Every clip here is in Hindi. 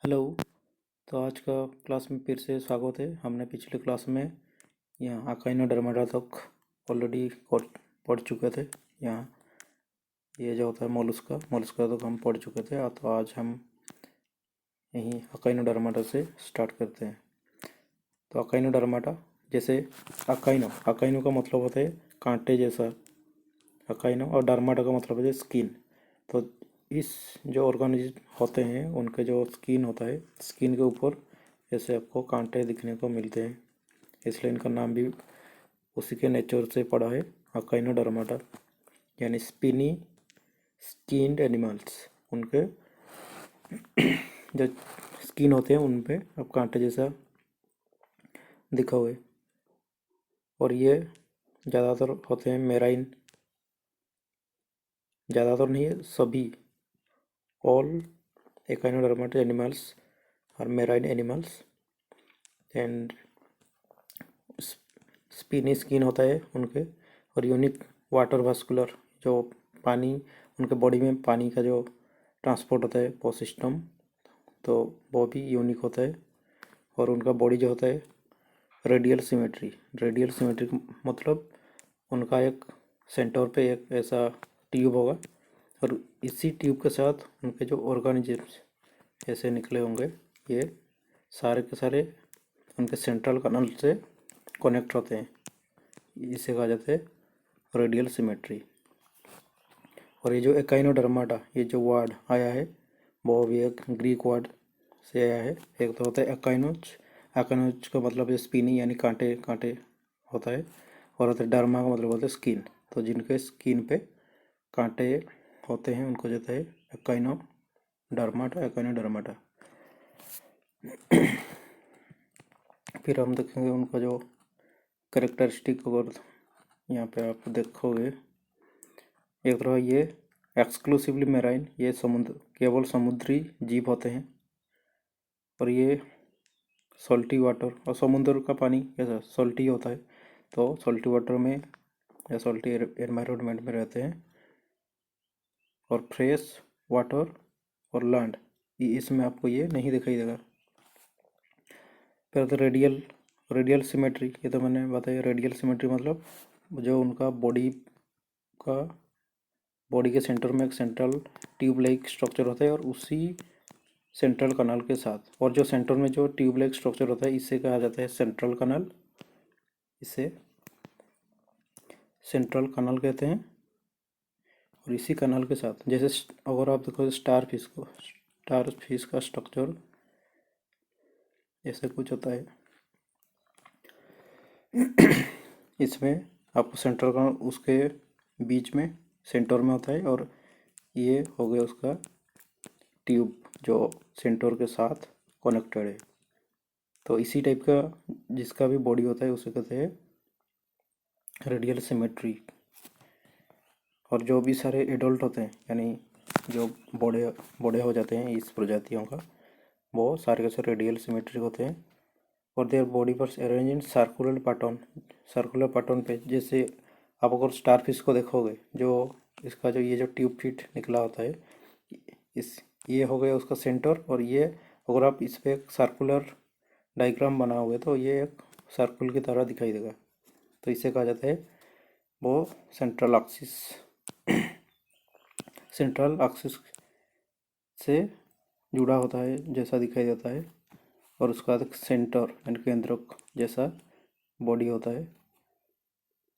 हेलो। तो आज का क्लास में फिर से स्वागत है। हमने पिछले क्लास में यहाँ अकाइनोडर्माटा तक ऑलरेडी पढ़ चुके थे। यहाँ ये जो होता है मोलस्का तक हम पढ़ चुके थे। तो आज हम यहीं अकाइनोडर्माटा से स्टार्ट करते हैं। तो अकाइनोडर्माटा जैसे अकाइनो का मतलब होता है कांटे जैसा अकाइनो, और डर्माटा का मतलब है स्किन। तो इस जो ऑर्गेनिज्म होते हैं उनके जो स्किन होता है, स्किन के ऊपर ऐसे आपको कांटे दिखने को मिलते हैं, इसलिए इनका नाम भी उसी के नेचर से पड़ा है, अकाइनोडर्माटा, यानी स्पिनी स्किन्ड एनिमल्स। उनके जो स्किन होते हैं उन पे अब कांटे जैसा दिखा हुआ है। और ये ज़्यादातर होते हैं मेराइन, ज़्यादातर नहीं है, सभी ऑल एकाइनोडर्माटा एनिमल्स और marine animals and Spini skin होता है उनके, और यूनिक वाटर वास्कुलर, जो पानी उनके बॉडी में पानी का जो ट्रांसपोर्ट होता है वो सिस्टम, तो वो भी यूनिक होता है। और उनका बॉडी जो होता है रेडियल सिमेट्री मतलब उनका एक सेंटर पे एक ऐसा ट्यूब होगा, और इसी ट्यूब के साथ उनके जो ऑर्गेनिजम्स ऐसे निकले होंगे, ये सारे के सारे उनके सेंट्रल कनल से कनेक्ट होते हैं। इसे कहा जाता है रेडियल सिमेट्री। और ये जो एकाइनोडर्माटा, ये जो वर्ड आया है वो भी एक ग्रीक वर्ड से आया है। एक तो होता है एकाइनोज का मतलब है स्पिनी यानी कांटे कांटे होता है, और होता है डर्मा का मतलब होता है स्किन। तो जिनके स्किन पे कांटे होते हैं उनको कहते हैं एकाइनोडर्माटा। फिर हम देखेंगे उनका जो करेक्टरिस्टिक, अगर यहाँ पे आप देखोगे, एक तरह ये एक्सक्लूसिवली मेराइन, ये समुद्र केवल समुद्री जीव होते हैं। और ये सॉल्टी वाटर, और समुद्र का पानी कैसा सॉल्टी होता है, तो सॉल्टी वाटर में या सॉल्टी एनवायरनमेंट में रहते हैं। और फ्रेश वाटर और लैंड, इसमें आपको ये नहीं दिखाई देगा। फिर रेडियल सिमेट्री, ये तो मैंने बताया। रेडियल सिमेट्री मतलब जो उनका बॉडी के सेंटर में एक सेंट्रल ट्यूब लाइक स्ट्रक्चर होता है, और उसी सेंट्रल कनाल के साथ, और जो सेंटर में जो ट्यूब लाइक स्ट्रक्चर होता है इसे कहा जाता है सेंट्रल कनाल। इसे सेंट्रल कनाल कहते हैं। और इसी कनाल के साथ, जैसे अगर आप देखो स्टार फिश का स्ट्रक्चर ऐसे कुछ होता है। इसमें आपको सेंट्रल कनाल उसके बीच में सेंटर में होता है, और ये हो गया उसका ट्यूब जो सेंटर के साथ कनेक्टेड है। तो इसी टाइप का जिसका भी बॉडी होता है उसे कहते हैं रेडियल सिमेट्री। और जो भी सारे एडल्ट होते हैं, यानी जो बड़े बड़े हो जाते हैं इस प्रजातियों का, वो सारे के सारे रेडियल सिमेट्रिक होते हैं। और देयर बॉडी पर अरेंज इन सर्कुलर पैटर्न पे। जैसे आप अगर स्टार फिश को देखोगे, जो इसका जो ये जो ट्यूब फिट निकला होता है, इस ये हो गया उसका सेंटर। और ये अगर आप इस पर एक सर्कुलर डायग्राम बनाओगे तो ये एक सर्कुल की तरह दिखाई देगा। तो इसे कहा जाता है वो सेंट्रल एक्सिस से जुड़ा होता है जैसा दिखाई देता है। और उसका सेंटर यानी केंद्रक जैसा बॉडी होता है।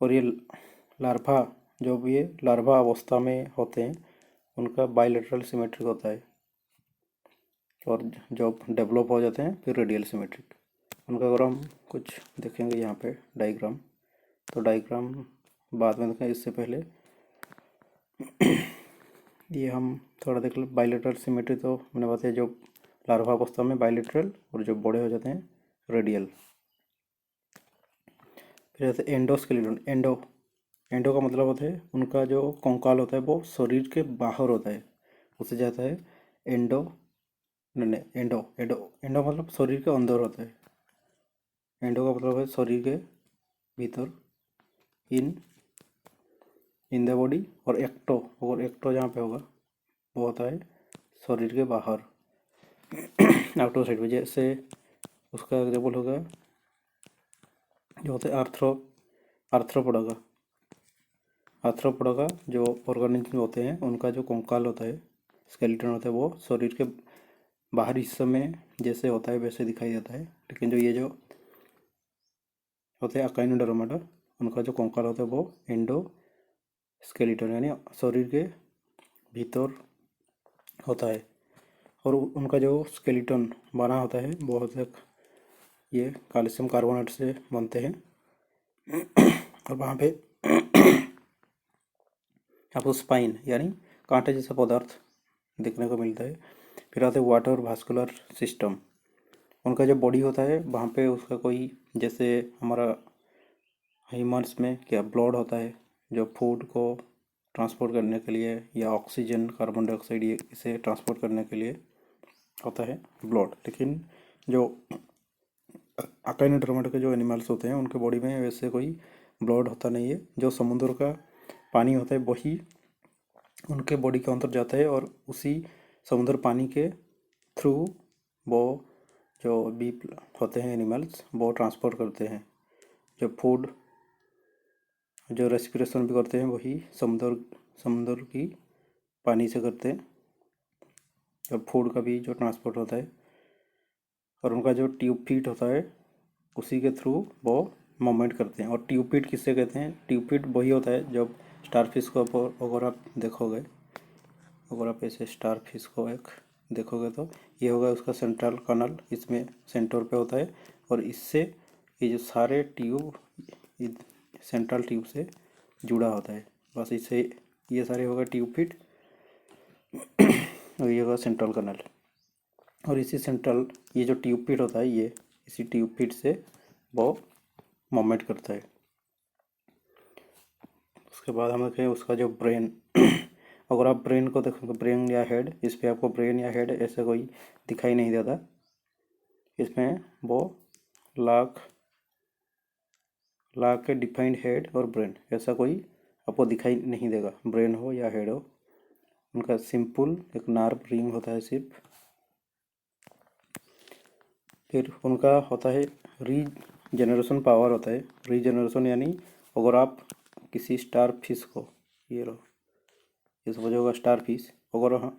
और ये लार्वा, जो भी ये लार्वा अवस्था में होते हैं उनका बाइलेटरल सिमेट्रिक होता है, और जब डेवलप हो जाते हैं फिर रेडियल सिमेट्रिक। उनका अगर हम कुछ देखेंगे यहाँ पे डायग्राम, तो डायग्राम बाद में देखें, इससे पहले ये हम थोड़ा देख लें। बाइलेटरल सिमेट्री तो मैंने बताया, जो लार्वा अवस्था में बाइलेटरल, और जो बड़े हो जाते हैं रेडियल। फिर जैसे एंडोस्केलेटन, एंडो का मतलब होता है उनका जो कंकाल होता है वो शरीर के बाहर होता है, उसे जाता है एंडो नहीं एंडो एंडो एंडो मतलब शरीर के अंदर होता है। एंडो का मतलब है शरीर के भीतर, इन द बॉडी। और एक्टो जहाँ पे होगा वो होता है शरीर के बाहर, आउटर साइड में, जैसे उसका एग्जाम्पल होगा जो होते हैं आर्थ्रोपोडा का जो ऑर्गेनिज्म होते हैं उनका जो कंकाल होता है, स्केलेटन होता है, वो शरीर के बाहरी हिस्से में जैसे होता है वैसे दिखाई देता है। लेकिन जो ये जो होते हैं अकाइनोडर्माटा, उनका जो कंकाल होता है वो एंडोस्केलेटन यानी शरीर के भीतर होता है, और उनका जो स्केलेटन बना होता है वो होता है ये कैल्शियम कार्बोनेट से बनते हैं। और वहाँ पे आपको स्पाइन यानी कांटे जैसा पदार्थ देखने को मिलता है। फिर आते हैं वाटर वास्कुलर सिस्टम। उनका जो बॉडी होता है वहाँ पे उसका कोई, जैसे हमारा ह्यूमन्स में क्या ब्लड होता है जो फूड को ट्रांसपोर्ट करने के लिए, या ऑक्सीजन कार्बन डाइऑक्साइड ये इसे ट्रांसपोर्ट करने के लिए होता है ब्लड। लेकिन जो अकाइनोडर्माटा के जो एनिमल्स होते हैं उनके बॉडी में वैसे कोई ब्लड होता नहीं है। जो समुद्र का पानी होता है वही उनके बॉडी के अंदर जाता है, और उसी समुद्र पानी के थ्रू वो जो भी होते हैं एनिमल्स वो ट्रांसपोर्ट करते हैं। जो फूड जो रेस्पिरेशन भी करते हैं वही समुद्र की पानी से करते हैं, और फूड का भी जो ट्रांसपोर्ट होता है। और उनका जो ट्यूब फीट होता है उसी के थ्रू वो मूवमेंट करते हैं। और ट्यूब फीट किससे कहते हैं? ट्यूब फीट वही होता है जब स्टारफिश को अगर आप देखोगे, अगर आप ऐसे स्टारफिश को एक देखोगे तो ये होगा उसका सेंट्रल कनल, इसमें सेंटर पे होता है, और इससे ये जो सारे ट्यूब सेंट्रल ट्यूब से जुड़ा होता है। बस इससे ये सारे होगा ट्यूब फीट, और ये होगा सेंट्रल कनल। और इसी सेंट्रल ये जो ट्यूब फीट होता है ये इसी ट्यूब फीट से वो मूवमेंट करता है। उसके बाद हम देखें उसका जो ब्रेन। अगर आप ब्रेन को देखोगे, ब्रेन या हेड, इस पर आपको ब्रेन या हेड ऐसे कोई दिखाई नहीं देता। इसमें वो लाख के डिफाइंड हेड और ब्रेन ऐसा कोई आपको दिखाई नहीं देगा, ब्रेन हो या हेड हो। उनका सिंपल एक नर्व रिंग होता है सिर्फ। फिर उनका होता है रीजनरेशन पावर होता है। रीजनरेशन यानी अगर आप किसी स्टार फिश को, ये लो ये समझ होगा स्टार फिश, अगर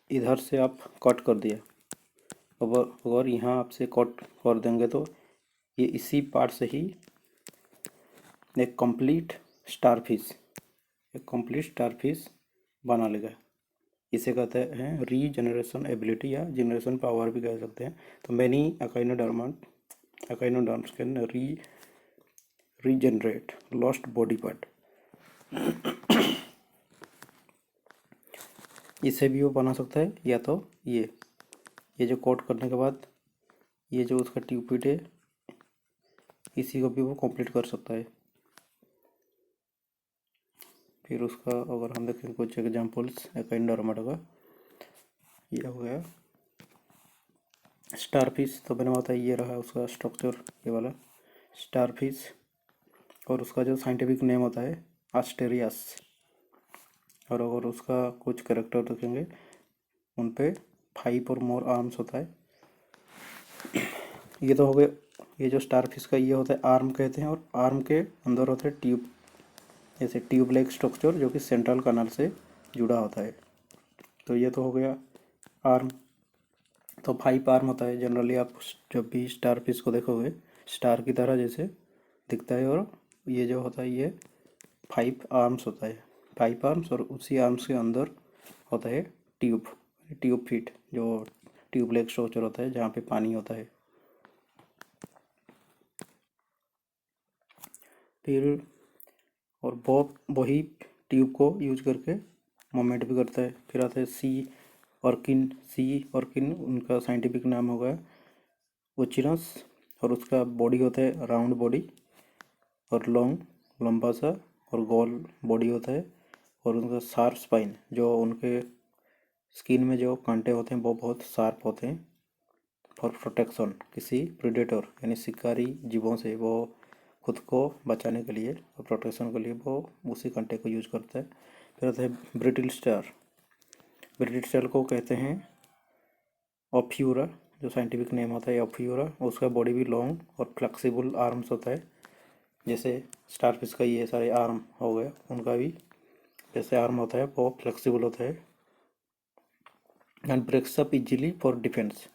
इधर से आप कट कर दिया, अगर यहाँ आपसे कट कर देंगे तो ये इसी पार्ट से ही एक कंप्लीट स्टार फिश बना लेगा। इसे कहते हैं रीजनरेशन एबिलिटी या जनरेशन पावर भी कह सकते हैं। तो many echinoderms can regenerate lost body part. इसे भी वो बना सकता है, या तो ये जो कोट करने के बाद ये जो उसका ट्यूब है इसी को भी वो कंप्लीट कर सकता है। फिर उसका अगर हम देखें कुछ एग्जांपल्स अकाइनोडर्माटा का, ये हो गया स्टारफिश। तो मैंने बताया ये रहा उसका स्ट्रक्चर, ये वाला स्टारफिश। और उसका जो साइंटिफिक नेम होता है आस्टेरियास। और अगर उसका कुछ कैरेक्टर देखेंगे उन पे 5 और मोर आर्म्स होता है। ये तो हो गए, ये जो स्टारफिश का ये होता है आर्म कहते हैं, और आर्म के अंदर होता है ट्यूब, जैसे ट्यूब लाइक स्ट्रक्चर जो कि सेंट्रल कनल से जुड़ा होता है। तो ये तो हो गया आर्म। तो 5 आर्म होता है जनरली। आप जब भी स्टारफिश को देखोगे स्टार की तरह जैसे दिखता है, और ये जो होता है ये 5 आर्म्स होता है, 5 आर्म्स। और उसी आर्म्स के अंदर होता है ट्यूब फीट, जो ट्यूब लाइक स्ट्रक्चर होता है जहाँ पे पानी होता है। फिर और वो वही ट्यूब को यूज करके मूवमेंट भी करता है। फिर आता है सी ऑर्किन, उनका साइंटिफिक नाम होगा ओचिनस। और उसका बॉडी होता है राउंड बॉडी और लंबा सा और गोल बॉडी होता है। और उनका शार्प स्पाइन, जो उनके स्किन में जो कांटे होते हैं वो बहुत शार्प होते हैं फॉर प्रोटेक्शन किसी प्रेडेटर यानी शिकारी जीवों से वो खुद को बचाने के लिए और प्रोटेक्शन के लिए वो उसी कांटे को यूज करता है। फिर आता है ब्रिटिल स्टार को कहते हैं ऑफ्यूरा, जो साइंटिफिक नेम होता है ऑफ्यूरा। उसका बॉडी भी लॉन्ग और फ्लेक्सिबल आर्म्स होता है, जैसे स्टारफिश का ये सारे आर्म हो गए, उनका भी जैसे आर्म होता है वो फ्लेक्सिबल होता है। And breaks up easily for defence.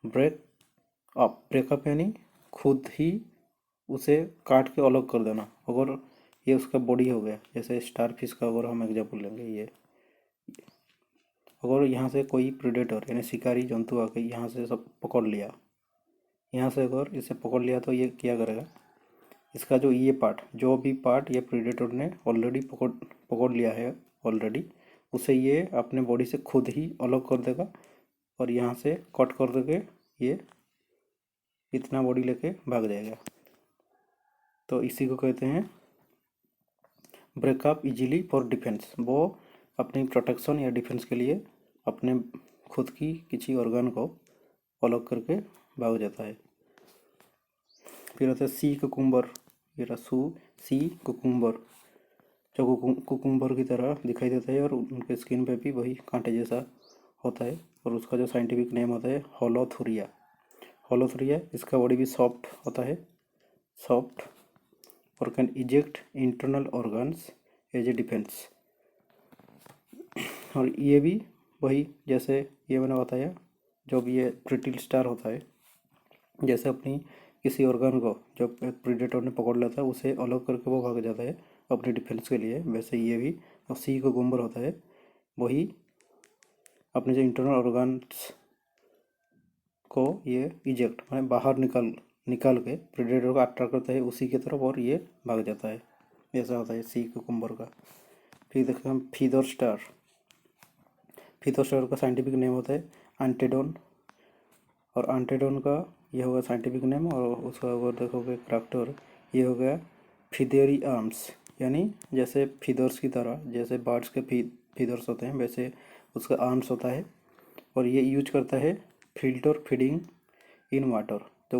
Breakup यानी खुद ही उसे काट के अलग कर देना। अगर ये उसका बॉडी हो गया, जैसे स्टारफिश का अगर हम एग्जाम्पल लेंगे, ये अगर यहाँ से कोई प्रेडेटर यानी शिकारी जंतु आके यहाँ से सब पकड़ लिया, यहाँ से अगर इसे पकड़ लिया तो ये क्या करेगा, इसका जो ये पार्ट, जो भी पार्ट ये प्रेडेटर ने ऑलरेडी पकड़ लिया है ऑलरेडी, उसे ये अपने बॉडी से खुद ही अलग कर देगा और यहाँ से कट कर देके ये इतना बॉडी लेके भाग जाएगा। तो इसी को कहते हैं ब्रेकअप इजीली फॉर डिफेंस। वो अपनी प्रोटेक्शन या डिफेंस के लिए अपने खुद की किसी ऑर्गन को अलग करके भाग जाता है। फिर होता है सी कुकुम्बर। ये रहा सी कुकुम्बर, जो कुकुम्बर की तरह दिखाई देता है और उनके स्किन पे भी वही कांटे जैसा होता है। और उसका जो साइंटिफिक नेम होता है होलोथुरिया। होलोथुरिया, इसका बॉडी भी सॉफ्ट होता है, सॉफ्ट, और can eject internal organs as a defence. और ये भी वही, जैसे ये मैंने बताया, जब ये प्रिटिल स्टार होता है, जैसे अपनी किसी ऑर्गन को जब प्रीडेटर ने पकड़ लेता है उसे अलग करके वो भाग जाता है अपनी डिफेंस के लिए, वैसे ये भी। और सी को गुम्बर होता है, वही अपने जो इंटरनल ऑर्गन्स को ये इजेक्ट माने बाहर निकाल के प्रेडेटर को अट्रैक्ट करता है उसी की तरफ और ये भाग जाता है। ऐसा होता है सी कुकुम्बर का। फिर देखते हैं हम फीदर स्टार। फीदर स्टार का साइंटिफिक नेम होता है एंटेडोन। और एंटेडोन का ये होगा साइंटिफिक नेम, और उसका अगर देखोगे करैक्टर, ये हो गया फीदेरी आर्म्स, यानी जैसे फीदर्स की तरह, जैसे बर्ड्स के फीदर्स होते हैं वैसे उसका आर्म्स होता है। और ये यूज करता है फिल्टर फीडिंग इन वाटर। तो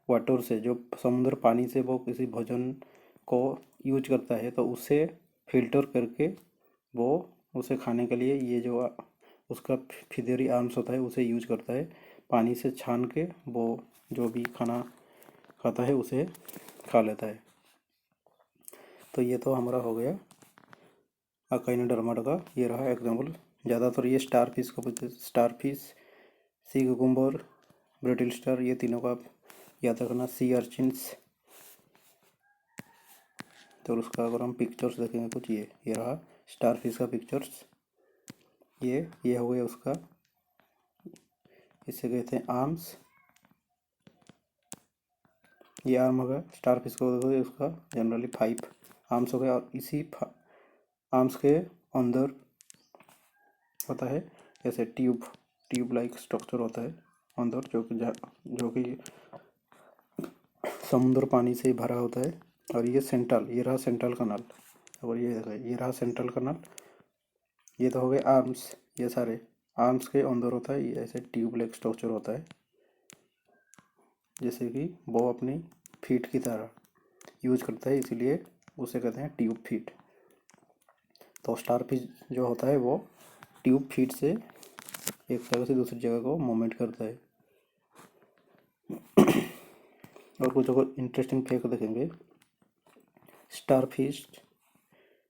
वाटर से जो समुद्र पानी से वो किसी भोजन को यूज करता है तो उसे फिल्टर करके वो उसे खाने के लिए ये जो उसका फिदेरी आर्म्स होता है उसे यूज करता है। पानी से छान के वो जो भी खाना खाता है उसे खा लेता है। तो ये तो हमारा हो गया अकाइनोडर्माटा का, ये रहा एग्जाम्पल। ज़्यादातर ये स्टारफिश को पूछते, starfish, sea cucumber, brittle star, ये तीनों का आप याद रखना। सी अर्चिन्स। तो उसका अगर हम पिक्चर्स देखेंगे कुछ, ये रहा स्टारफिश का पिक्चर्स। ये हो गया उसका, इसे कहते हैं आर्म्स। ये आर्म हो गया स्टारफिश को, देखो उसका जनरली 5 आर्म्स हो गया। और इसी आर्म्स के अंदर होता है जैसे ट्यूब लाइक स्ट्रक्चर होता है अंदर, जो कि समुद्र पानी से भरा होता है। और ये रहा सेंट्रल कनाल। और ये रहा सेंट्रल कनाल। ये तो हो गए आर्म्स, ये सारे आर्म्स के अंदर होता है, ये ऐसे ट्यूब लाइक स्ट्रक्चर होता है, जैसे कि वो अपनी फीट की तरह यूज करता है, इसीलिए उसे कहते हैं ट्यूब फीट। तो स्टारफिश जो होता है वो ट्यूब फीट से एक जगह से दूसरी जगह को मूवमेंट करता है। और कुछ अगर इंटरेस्टिंग फैक्ट देखेंगे,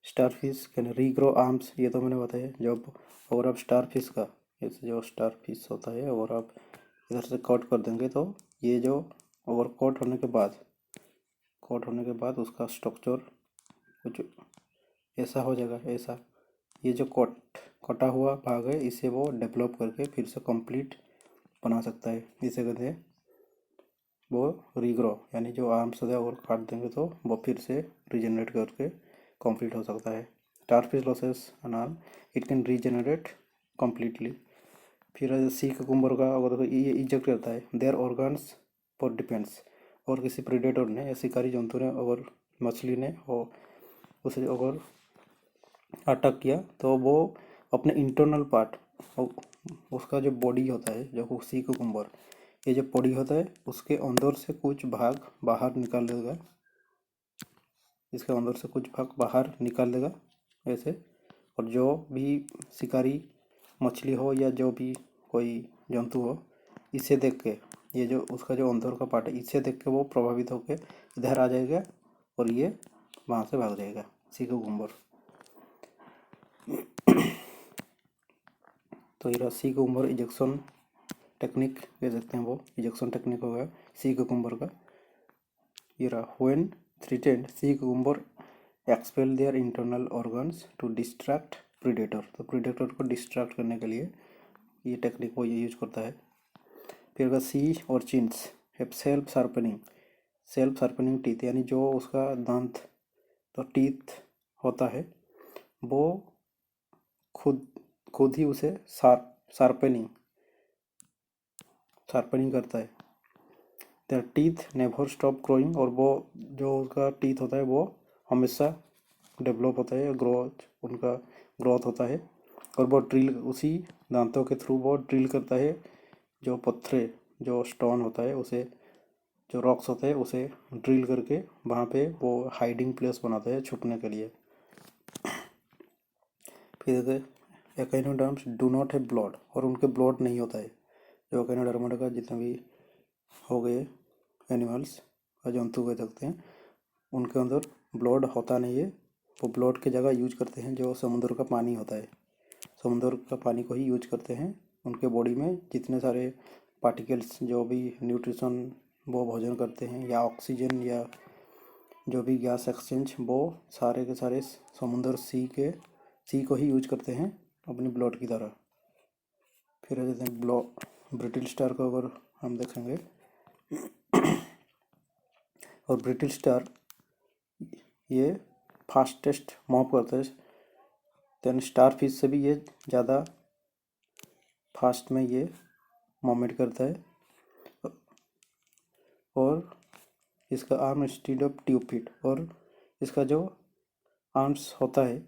स्टारफिश कैन रीग्रो आर्म्स, ये तो मैंने बताया। जब अगर आप स्टारफिश का, जैसे जो स्टारफिश होता है, अगर आप इधर से कट कर देंगे तो ये जो अगर कट होने के बाद उसका स्ट्रक्चर कुछ ऐसा हो जाएगा, ऐसा। ये जो कटा हुआ भाग है इसे वो डेवलप करके फिर से कंप्लीट बना सकता है, इसे कहते हैं वो रीग्रो। यानी जो आर्म्स होता है अगर काट देंगे तो वो फिर से रीजनरेट करके कंप्लीट हो सकता है। Starfish losses N arm, it can regenerate completely. फिर सी कुकुम्बर का अगर देखो, ये इजेक्ट करता है देयर ऑर्गन्स फॉर डिफेंस। और किसी प्रेडेटर ने या शिकारी जंतु ने अगर मछली ने और उसे अगर अटैक किया तो वो अपने इंटरनल पार्ट, उसका जो बॉडी होता है, जो सी कुकुम्बर, ये जो बॉडी होता है उसके अंदर से कुछ भाग बाहर निकाल देगा, इसके अंदर से कुछ भाग बाहर निकाल देगा ऐसे। और जो भी शिकारी मछली हो या जो भी कोई जंतु हो, इसे देख के ये जो उसका जो अंदर का पार्ट है, इससे देख के वो प्रभावित होकर इधर आ जाएगा और ये वहाँ से भाग जाएगा, सी कुकुम्बर। तो ये सी कुकुम्बर इजेक्शन टेक्निक कह सकते हैं, वो इजेक्शन टेक्निक होगा सी कुकुम्बर का। ये रहा, when threatened sea cucumber expel their internal organs to distract predator. तो प्रीडेटर को डिस्ट्रैक्ट करने के लिए ये टेक्निक वो ये यूज करता है। फिर का सी ऑर्चिन्स हैव सेल्फ शार्पनिंग टीथ, यानी जो उसका दांत तो टीथ होता है वो खुद खुद ही उसे शार्पनिंग करता है। There teeth never stop growing, और वो जो उसका टीथ होता है वो हमेशा डेवलप होता है, उनका ग्रोथ होता है। और वो ड्रिल, उसी दांतों के थ्रू वो ड्रिल करता है जो पत्थर, जो स्टोन होता है उसे, जो रॉक्स होते हैं उसे ड्रिल करके वहाँ पे वो हाइडिंग प्लेस बनाता है छुपने के लिए। फिर echinoderms do not have blood, और उनके ब्लड नहीं होता है। जो एकाइनोडर्मा का जितने भी हो गए एनिमल्स और जंतु कह सकते हैं, उनके अंदर ब्लड होता नहीं है। वो ब्लड की जगह यूज करते हैं जो समुद्र का पानी होता है, समुद्र का पानी को ही यूज करते हैं। उनके बॉडी में जितने सारे पार्टिकल्स, जो भी न्यूट्रिशन वो भोजन करते हैं, या ऑक्सीजन या जो भी गैस एक्सचेंज, वो सारे के सारे समुद्र सी को ही यूज करते हैं अपनी ब्लड की तरह। फिर आ जाते हैं ब्रिटिल स्टार को अगर हम देखेंगे, और ब्रिटिल स्टार ये फास्टेस्ट मूव करता है, देन स्टार फिश से भी ये ज़्यादा फास्ट में ये मूवमेंट करता है। और इसका arm stead of tube feet, और इसका जो आर्म्स होता है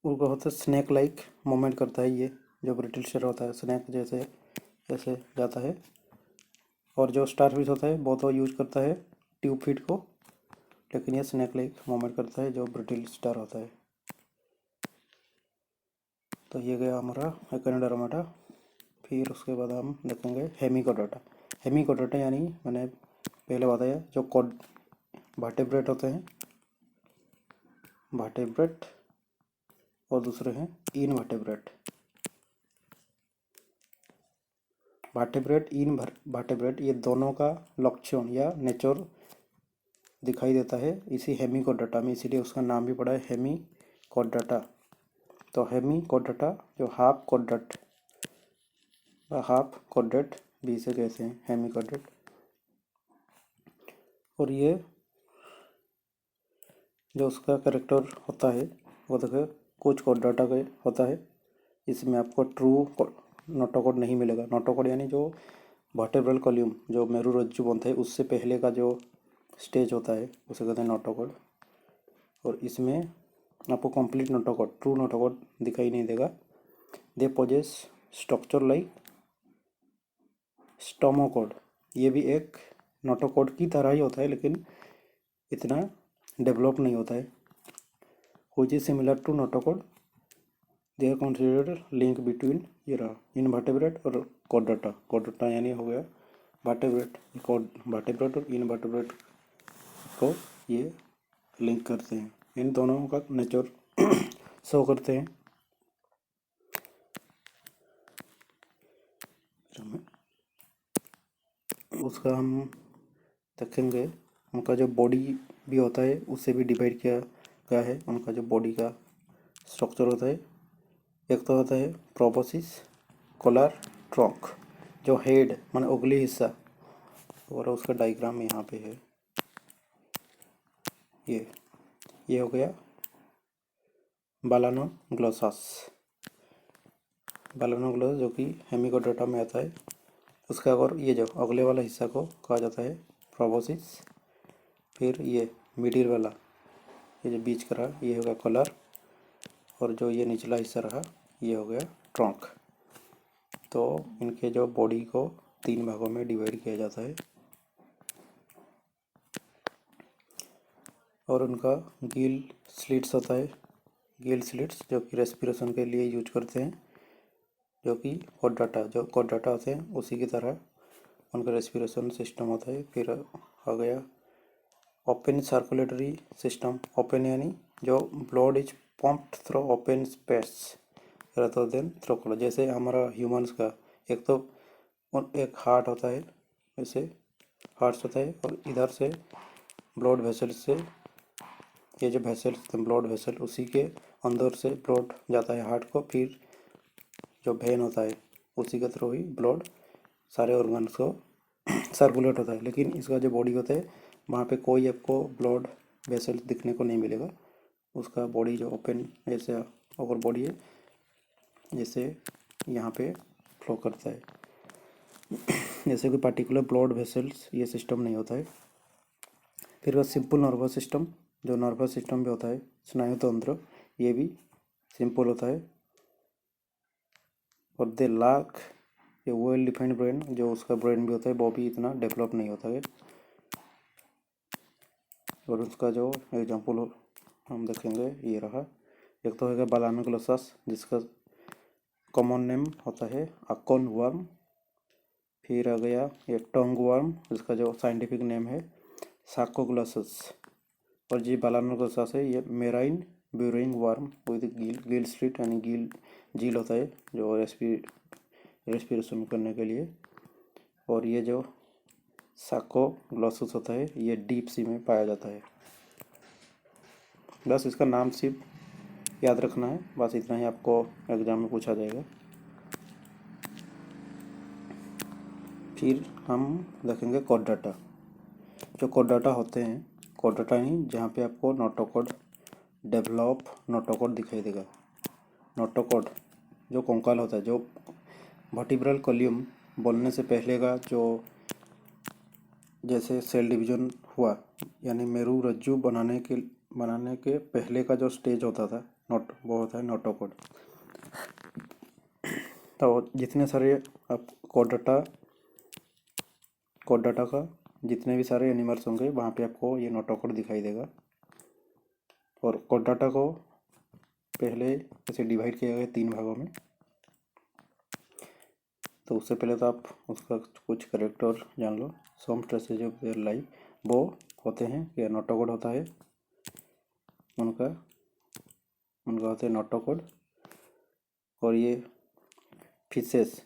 उनका होता है स्नैक लाइक मूवमेंट करता है। ये जो ब्रिटिल स्टार होता है स्नैक जैसे जैसे जाता है, और जो स्टार फिश होता है वो तो यूज करता है ट्यूब फीट को, लेकिन ये स्नैक लाइक मूवमेंट करता है जो ब्रिटिल स्टार होता है। तो ये गया हमारा एकाइनोडर्माटा। फिर उसके बाद हम देखेंगे हेमिकोडर्टा। हेमिकोडर्टा यानी मैंने पहले बताया जो वर्टेब्रेट होते हैं, वर्टेब्रेट, और दूसरे हैं इनवर्टेब्रेट। वर्टेब्रेट ये दोनों का लक्षण या नेचर दिखाई देता है इसी हेमिकोडर्टा में, इसीलिए उसका नाम भी पड़ा है हेमिकोडर्टा। तो हेमिकोडर्टा जो हाफ कोडेट भी इसे कहते हैं, हेमिकोडेट। और ये जो उसका कैरेक्टर होता है वो देखो कुछ कोडाटा का होता है, इसमें आपको ट्रू नोटोकोड नहीं मिलेगा। नोटोकोड यानी जो वर्टेब्रल कॉलम, जो मेरुरज्जु बनता है उससे पहले का जो स्टेज होता है उसे कहते हैं नोटोकोड। और इसमें आपको कंप्लीट नोटोकोड, ट्रू नोटोकोड दिखाई नहीं देगा। दे पोजेस स्ट्रक्चर लाइक स्टोमोकोड, ये भी एक नोटोकोड की तरह ही होता है लेकिन इतना डेवलप नहीं होता है। which is similar to notochord, they are considered link between ये रहा इनवर्टेब्रेट और कोडाटा। कोडाटा यानी हो गया वर्टेब्रेट, वर्टेब्रेट और इनवर्टेब्रेट को ये लिंक करते हैं, इन दोनों का नेचर शो करते हैं। उसका हम देखेंगे, उनका जो बॉडी भी होता है उससे भी डिवाइड किया गया है। उनका जो बॉडी का स्ट्रक्चर होता है, एक तो होता है प्रोबोसिस, कोलर, ट्रंक, जो हेड माने अगली हिस्सा, और उसका डायग्राम यहाँ पे है। ये हो गया बालानोग्लोसस, बालानोग्लोसस जो कि हेमिकोडर्टा में आता है। उसका और ये जो अगले वाला हिस्सा को कहा जाता है प्रोबोसिस। फिर ये मिडिल वाला, ये जो बीच का रहा ये हो गया कोलर, और जो ये निचला हिस्सा रहा ये हो गया ट्रंक। तो इनके जो बॉडी को 3 भागों में डिवाइड किया जाता है। और उनका गिल स्लिट्स होता है, गिल स्लिट्स जो कि रेस्पिरेशन के लिए यूज करते हैं। जो कि कोडाटा, जो कोडाटा होते हैं उसी की तरह उनका रेस्पिरेशन सिस्टम होता है। फिर आ गया ओपन सर्कुलेटरी सिस्टम। ओपन यानी जो blood is pumped through open space rather than through close. जैसे हमारा ह्यूमंस का एक हार्ट होता है, वैसे हार्ट होता है, और इधर से ब्लड वेसल से, ये जो वेसल ब्लड वेसल उसी के अंदर से ब्लड जाता है हार्ट को, फिर जो वेन होता है उसी के थ्रू ही ब्लड सारे ऑर्गन्स को सर्कुलेट होता है। लेकिन इसका जो बॉडी होता है वहाँ पे कोई आपको ब्लड वेसल दिखने को नहीं मिलेगा। उसका बॉडी जो ओपन ऐसे ओवर बॉडी है, जैसे यहाँ पे फ्लो करता है, जैसे कोई पर्टिकुलर ब्लड वेसल्स ये सिस्टम नहीं होता है। फिर वह सिंपल नर्वस सिस्टम, जो नर्वस सिस्टम भी होता है, स्नायु तंत्र, ये भी सिंपल होता है। और दे लाक ये वेल डिफाइंड ब्रेन, जो उसका ब्रेन भी होता है वो भी इतना डेवलप नहीं होता है। और उसका जो एग्जाम्पल हम देखेंगे ये रहा। एक तो है बालानोग्लोसस, जिसका कॉमन नेम होता है अकोन वर्म। फिर आ गया ये टोंग वर्म, जिसका जो साइंटिफिक नेम है साकोग्लोसस। और जी बालानोग्लोसस है ये marine ब्यूरिंग worm with Gill slit, यानी गिल झील होता है जो रेस्पिरेशन करने के लिए। और ये जो साकोग्लोसस होता है ये डीप सी में पाया जाता है। बस इसका नाम सिर्फ याद रखना है, बस इतना ही आपको एग्जाम में पूछा जाएगा। फिर हम देखेंगे कोडाटा। जो कोडाटा होते हैं, कोडाटा ही जहाँ पे आपको नोटोकोड डेवलप नोटोकोड दिखाई देगा। नोटोकोड जो कंकाल होता है, जो वर्टिब्रल कॉलम बनने से पहले का जो जैसे सेल डिवीजन हुआ, यानी मेरू रज्जु बनाने के पहले का जो स्टेज होता था वो होता है नोटोकोड। तो जितने सारे आप कोडाटा का जितने भी सारे एनिमल्स होंगे वहाँ पे आपको ये नोटोकोड दिखाई देगा। और कोडाटा को पहले ऐसे डिवाइड किया गया 3 भागों में। तो उससे पहले तो आप उसका कुछ कैरेक्टर जान लो। सम ट्रेसेज ऑफ देयर लाइफ वो होते हैं, या नोटोकोड होता है उनका होता है नोटोकोड। और ये फिशेस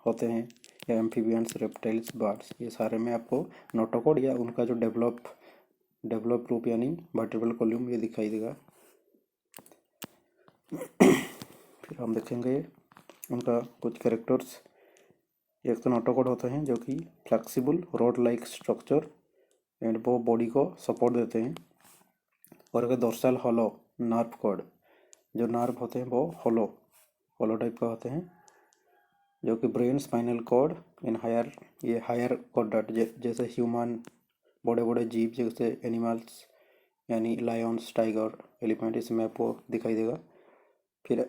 होते हैं, या एम्फीबियंस, रेप्टाइल्स, बर्ड्स, ये सारे में आपको नोटोकोड या उनका जो डेवलप रूप यानी वर्टिब्रल कॉलम ये दिखाई देगा। फिर हम देखेंगे उनका कुछ कैरेक्टर्स। एक तो नोटोकोड होते हैं जो कि flexible road like structure and वो बॉडी को सपोर्ट देते हैं। और अगर डोर्सल हॉलो नर्व कॉर्ड, जो नर्व होते हैं वो हॉलो टाइप का होते हैं, जो कि brain spinal cord in higher cord, जैसे ह्यूमन बड़े बड़े जीव जैसे एनिमल्स यानी लायंस, टाइगर, एलिफेंट, इसमें आपको दिखाई देगा। फिर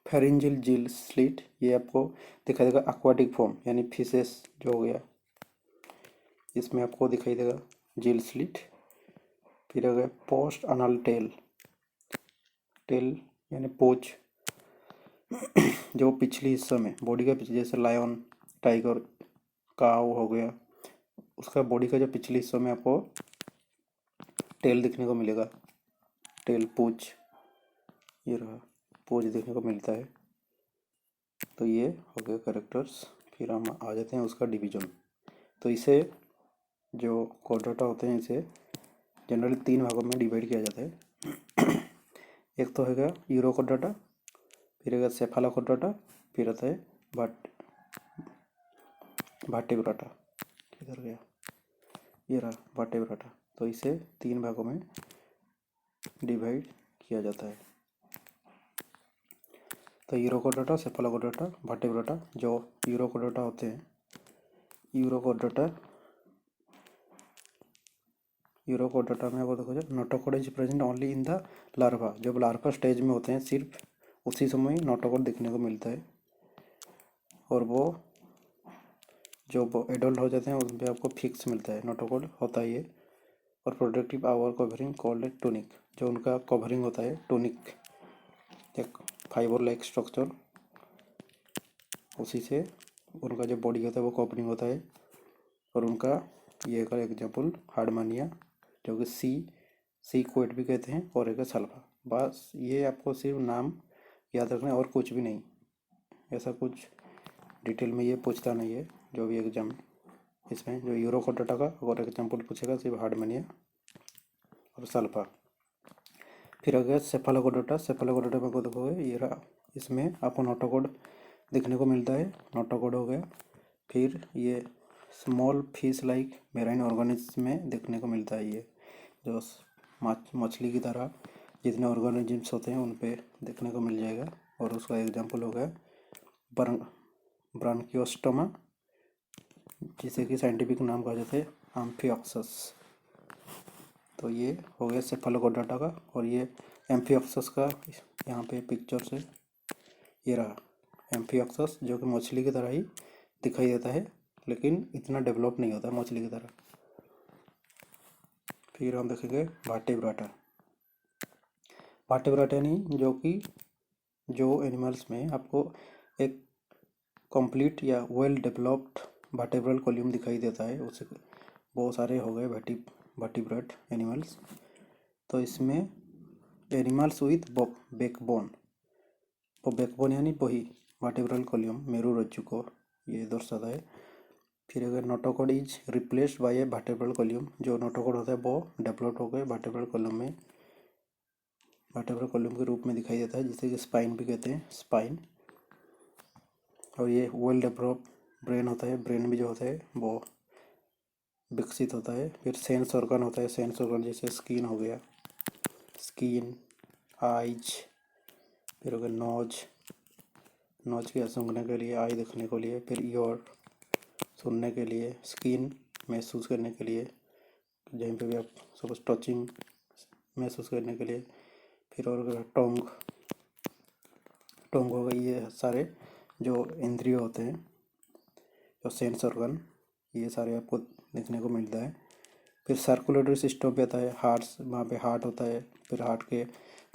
फेरिंजियल जिल स्लिट, ये आपको दिखाई देगा एक्वाटिक फॉर्म यानी फिशेस जो हो गया, इसमें आपको दिखाई देगा जिल स्लिट। फिर अगर पोस्ट अनल टेल यानी पोच, जो पिछली हिस्सा में बॉडी का पीछे, जैसे लायन, टाइगर, काऊ हो गया, उसका बॉडी का जो पिछले हिस्सों में आपको टेल दिखने को मिलेगा। टेल पूछ, ये रहा पूछ देखने को मिलता है। तो ये हो गया कैरेक्टर्स। फिर हम आ जाते हैं उसका डिवीजन। तो इसे जो कोडाटा होते हैं इसे जनरली 3 भागों में डिवाइड किया जाता है। एक तो है यूरोकोडाटा, फिर है सेफालोकोडाटा, फिर आता है वर्टेब्राटा। किधर गया, ये रहा वर्टेब्राटा। तो इसे 3 भागों में डिवाइड किया जाता है। तो यूरोकोडाटा, सेफालोकोडाटा, वर्टेब्राटा। जो यूरोकोडाटा होते हैं, यूरोकोडाटा में वो देखो, जो notochord is present only in the larva, जब लार्वा स्टेज में होते हैं सिर्फ उसी समय नोटोकोड देखने को मिलता है। और वो जो एडल्ट हो जाते हैं उसमें आपको फिक्स मिलता है नोटोकोड होता है ये। और productive hour covering called tunic, जो उनका कवरिंग होता है टूनिक, एक फाइबर लाइक स्ट्रक्चर उसी से उनका जो बॉडी होता है वो कॉपरिंग होता है। और उनका ये का एग्जाम्पल हार्डमानिया, जो कि सी कोएट भी कहते हैं, और एक सल्फा। बस ये आपको सिर्फ नाम याद रखना है और कुछ भी नहीं। ऐसा कुछ डिटेल में ये पूछता नहीं है जो भी एग्जाम इसमें। जो यूरोकोडाटा का और एग्जाम्पल पूछेगा सिर्फ हार्डमानिया और सल्फा। फिर अगर सेफालोपोडा में को देखोगे ये रहा, इसमें आपको नोटोकोड देखने को मिलता है, नोटोकोड हो गया। फिर ये small fish like marine organism में देखने को मिलता है, ये जो मछली की तरह जितने ऑर्गेनिजम्स होते हैं उन पे देखने को मिल जाएगा। और उसका एग्जाम्पल हो गया ब्रांकियोस्टोमा, जिसे कि साइंटिफिक नाम कहा जाता है एम्फिऑक्सस। तो ये हो गया सेफालोपोडा का। और ये एम्फिऑक्सस का यहाँ पे पिक्चर से ये रहा एम्फिऑक्सस, जो कि मछली की तरह ही दिखाई देता है लेकिन इतना डेवलप नहीं होता मछली की तरह। फिर हम देखेंगे वर्टेब्राटा। वर्टेब्राटा यानी जो एनिमल्स में आपको एक कंप्लीट या वेल डेवलप्ड वर्टेब्रल कॉलम दिखाई देता है, उससे बहुत सारे हो गए वर्टिब्रेट एनिमल्स। तो इसमें एनिमल्स विथ बैकबोन, वो बैकबोन यानी वही वर्टिब्रल कॉलम मेरू रज्जु को ये दर्शाता है। फिर अगर notochord is replaced by A vertebral column, जो नोटोकॉड होता है वो डेवलप हो गए वर्टिब्रल कॉलम में, वर्टिब्रल कॉलम के रूप में दिखाई देता है, जिसे कि स्पाइन भी कहते हैं, स्पाइन। और ये वेल डेवलप ब्रेन होता है, ब्रेन भी जो होता है वो विकसित होता है। फिर सेंस ऑर्गन होता है, सेंस ऑर्गन जैसे स्किन हो गया, स्किन, आइज, फिर हो गया नोज के सूंघने के लिए, आई देखने के लिए, फिर ईयर सुनने के लिए, स्किन महसूस करने के लिए, जहीं पे भी आप सपोज टचिंग महसूस करने के लिए। फिर और टोंग हो गई। ये सारे जो इंद्रिय होते हैं, जो सेंस ऑर्गन, ये सारे आपको देखने को मिलता है। फिर सर्कुलेटरी सिस्टम पे आता है, हार्ट्स, वहाँ पे हार्ट होता है। फिर हार्ट के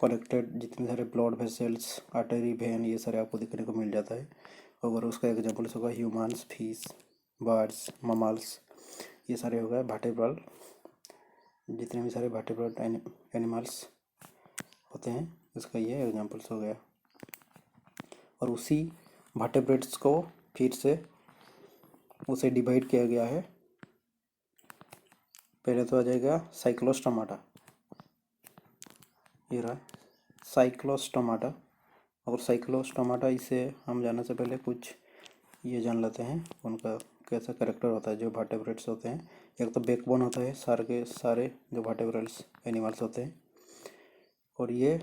कनेक्टेड जितने सारे ब्लड वेसल्स, आर्टरी, वेन, ये सारे आपको देखने को मिल जाता है। और उसका एग्जाम्पल्स होगा ह्यूमन्स, फिश, बर्ड्स, ममाल्स, ये सारे हो गए वर्टिब्रल, जितने भी सारे वर्टिब्रल एनिमल्स होते हैं इसका ये एग्जाम्पल्स हो गया। और उसी वर्टिब्रेट्स को फिर से उसे डिवाइड किया गया है। पहले तो आ जाएगा साइक्लोस्टोमाटा, ये रहा साइक्लोस्टोमाटा। और साइक्लोस्टोमाटा, इसे हम जानने से पहले कुछ ये जान लेते हैं उनका कैसा करेक्टर होता है जो वर्टेब्रेट्स होते हैं। एक तो बैकबोन होता है सारे के सारे जो वर्टेब्रल्स एनिमल्स होते हैं, और ये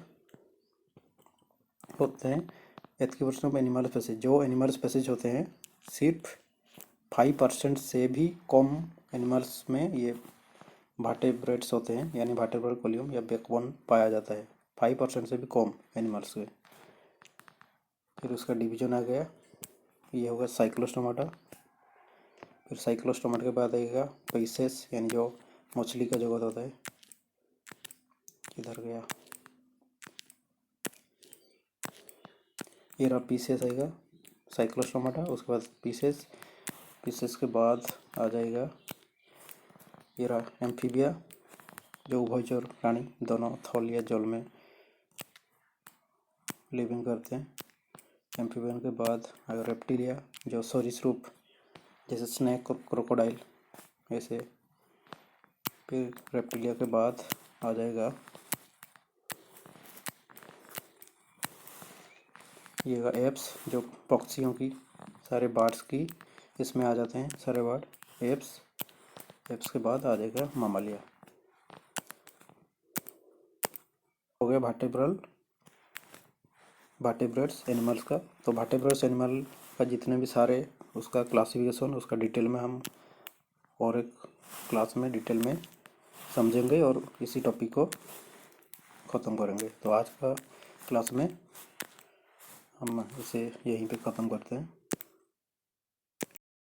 होते हैं 80% ऑफ एनिमल स्पेसीज। जो एनिमल स्पेसीज होते हैं सिर्फ 5% से भी कम एनिमल्स में ये वर्टेब्रेट्स होते हैं, यानी वर्टेब्रल कॉलम या बैकबोन पाया जाता है 5% से भी कम एनिमल्स के। फिर उसका डिवीजन आ गया, ये होगा साइक्लोस्टोमाटा। फिर साइक्लोस्टोमाटा के बाद आएगा पैसेस, यानी जो मछली का जगत होता है, इधर गया, ये रहा पीसेस आएगा साइक्लोस्टोमाटा। उसके बाद पीसेस के बाद आ जाएगा ये रहा एम्फीबिया, जो उभयचर प्राणी, दोनों थल या जल में लिविंग करते हैं। एम्फीबियन के बाद अगर रेप्टिलिया, जो सरीसृप जैसे स्नेक, क्रोकोडाइल ऐसे। फिर रेप्टिलिया के बाद आ जाएगा ये एप्स, जो पक्षियों की, सारे बर्ड्स की इसमें आ जाते हैं सारे बर्ड, एप्स के बाद आ जाएगा मामालिया। हो गया वर्टेब्रेट्स एनिमल्स का। तो वर्टेब्रेट्स एनिमल का जितने भी सारे उसका क्लासिफिकेशन, उसका डिटेल में हम और एक क्लास में डिटेल में समझेंगे और इसी टॉपिक को ख़त्म करेंगे। तो आज का क्लास में हम इसे यहीं पे ख़त्म करते हैं।